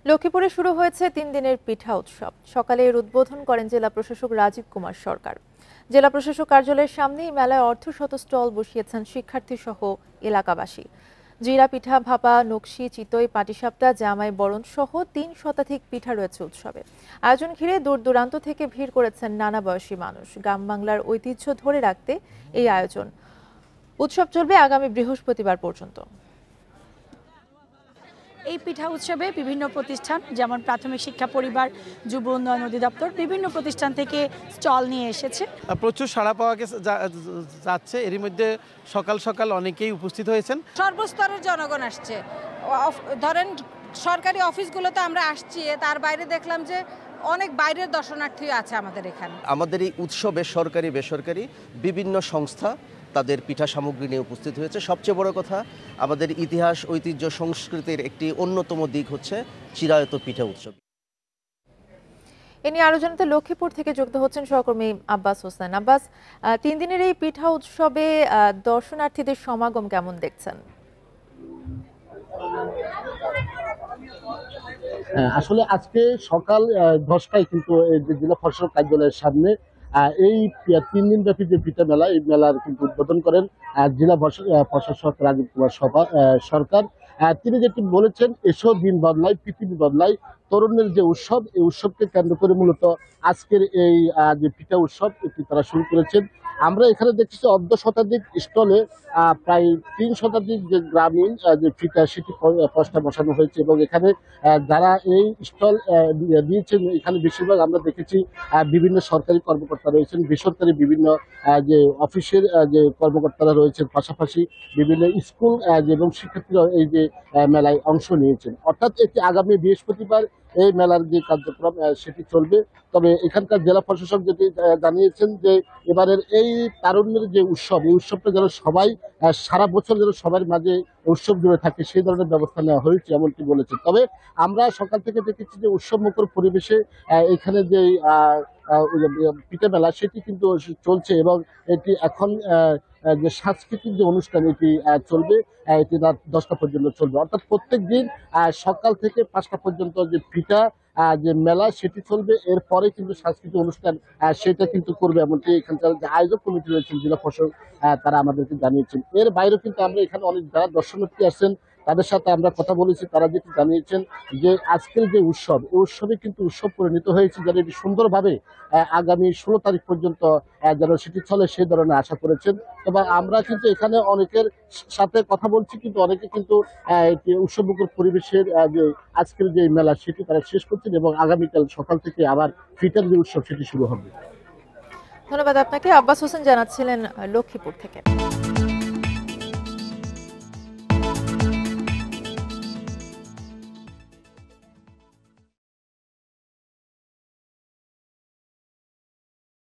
লক্ষ্মীপুরে শুরু হয়েছে ৩ দিনের পিঠা উৎসব। সকালে এর উদ্বোধন করেন জেলা প্রশাসক রাজীব কুমার সরকার। জেলা প্রশাসক কার্যালয়ের সামনেই মেলায় অর্ধশত স্টল বসিয়েছেন শিক্ষার্থী সহ এলাকাবাসী। জিরা পিঠা, ভাপা, নকশি, চিতই, পাটিসাপটা, জামাই বরণ সহ ৩ শতাধিক পিঠা রয়েছে উৎসবে। আয়োজন ঘিরে দূর দূরান্ত থেকে ভিড় করেছেন নানা বয়সী মানুষ। গ্রাম বাংলার ঐতিহ্য ধরে রাখতে এই আয়োজন। উৎসব চলবে আগামী বৃহস্পতিবার পর্যন্ত। এই পিঠা উৎসবে বিভিন্ন প্রতিষ্ঠান যেমন প্রাথমিক শিক্ষা পরিবার, যুব উন্নয়ন অধিদপ্তর বিভিন্ন প্রতিষ্ঠান থেকে স্টল নিয়ে এসেছে। প্রচুর সাড়া পাওয়া যাচ্ছে। এরই মধ্যে সকাল সকাল অনেকেই উপস্থিত হয়েছেন। সর্বস্তরের জনগণ আসছে। ধরেন সরকারি অফিসগুলোতে আমরা আসছি, তার বাইরে দেখলাম যে অনেক বাইরের দর্শনার্থী আছে আমাদের এখানে। আমাদের এই উৎসবে সরকারি বেসরকারি বিভিন্ন সংস্থা তাদের পিঠা সামগ্রী নিয়ে উপস্থিত হয়েছে। সবচেয়ে বড় কথা, আমাদের ইতিহাস, ঐতিহ্য, সংস্কৃতির একটি অন্যতম দিক হচ্ছে চিরায়ত পিঠা উৎসব। এ নিয়ে আলোচনাতে লক্ষ্মীপুর থেকে যুক্ত হচ্ছেন সহকর্মী আব্বাস হোসেন। আব্বাস, ৩ দিনের এই পিঠা উৎসবে দর্শনার্থীদের সমাগম কেমন দেখছেন? আসলে আজকে সকাল 10টায় কিন্তু জেলা প্রশাসক কার্যালয়ের সামনে এই 3 দিন ব্যাপী যে পিঠা মেলা, এই মেলার কিন্তু উদ্বোধন করেন জেলা প্রশাসক রাজীব কুমার সরকার। তিনি যেটি বলেছেন, এসো দিন বদলায় পৃথিবী বদলায়, তরুণের যে উৎসব, এই উৎসবকে কেন্দ্র করে মূলত আজকের এই যে পিঠা উৎসব এটি তারা শুরু করেছেন। আমরা এখানে দেখছি অর্ধ শতাধিক স্টলে প্রায় 3 শতাধিক যে গ্রামীণ যে পিঠা সেটি পসরা বসানো হয়েছে এবং এখানে যারা এই স্টল দিয়েছেন, এখানে বেশিরভাগ আমরা দেখেছি বিভিন্ন সরকারি কর্মকর্তা রয়েছেন, বেসরকারি বিভিন্ন যে অফিসের যে কর্মকর্তারা রয়েছেন, পাশাপাশি বিভিন্ন স্কুল এবং শিক্ষার্থীরা এই যে মেলায় অংশ নিয়েছেন। অর্থাৎ এটি আগামী বৃহস্পতিবার এই মেলার যে কার্যক্রম সেটি চলবে। তবে এখানকার জেলা প্রশাসক যেটি জানিয়েছেন যে এবারের এই তারুণ্যের যে উৎসব, এই উৎসবটা যেন সবাই সারা বছর যেন সবার মাঝে উৎসব জুড়ে থাকে সেই ধরনের ব্যবস্থা নেওয়া হয়েছে এমনটি বলেছে। তবে আমরা সকাল থেকে দেখেছি যে উৎসব মুখর পরিবেশে এখানে যে পিঠা মেলা সেটি কিন্তু চলছে এবং এটি এখন যে সাংস্কৃতিক যে অনুষ্ঠান এটি চলবে, এটি রাত 10টা পর্যন্ত চলবে। অর্থাৎ প্রত্যেক দিন সকাল থেকে 5টা পর্যন্ত যে পিঠা যে মেলা সেটি চলবে। এরপরে কিন্তু সাংস্কৃতিক অনুষ্ঠান সেটা কিন্তু করবে এমনটি এখানকার যে আয়োজক কমিটি রয়েছেন জেলা প্রশাসক তারা আমাদেরকে জানিয়েছেন। এর বাইরেও কিন্তু আমরা এখানে অনেক যারা দর্শনার্থী আসছেন তাদের সাথে আমরা কথা বলেছি, তারা যেটি জানিয়েছেন যে আজকের যে উৎসব, এই উৎসবে কিন্তু উৎসব পরিণত হয়েছে যেন এটি সুন্দরভাবে আগামী 16 তারিখ পর্যন্ত যেন সেটি চলে সেই ধরনের আশা করেছেন। এবং আমরা কিন্তু এখানে অনেকের সাথে কথা বলছি, কিন্তু অনেকে কিন্তু উৎসবমুখর পরিবেশের যে আজকের যে মেলা সেটি তারা শেষ করছেন এবং আগামীকাল সকাল থেকে আবার পিঠার যে উৎসব সেটি শুরু হবে। ধন্যবাদ আপনাকে। আব্বাস হোসেন জানাচ্ছিলেন লক্ষ্মীপুর থেকে।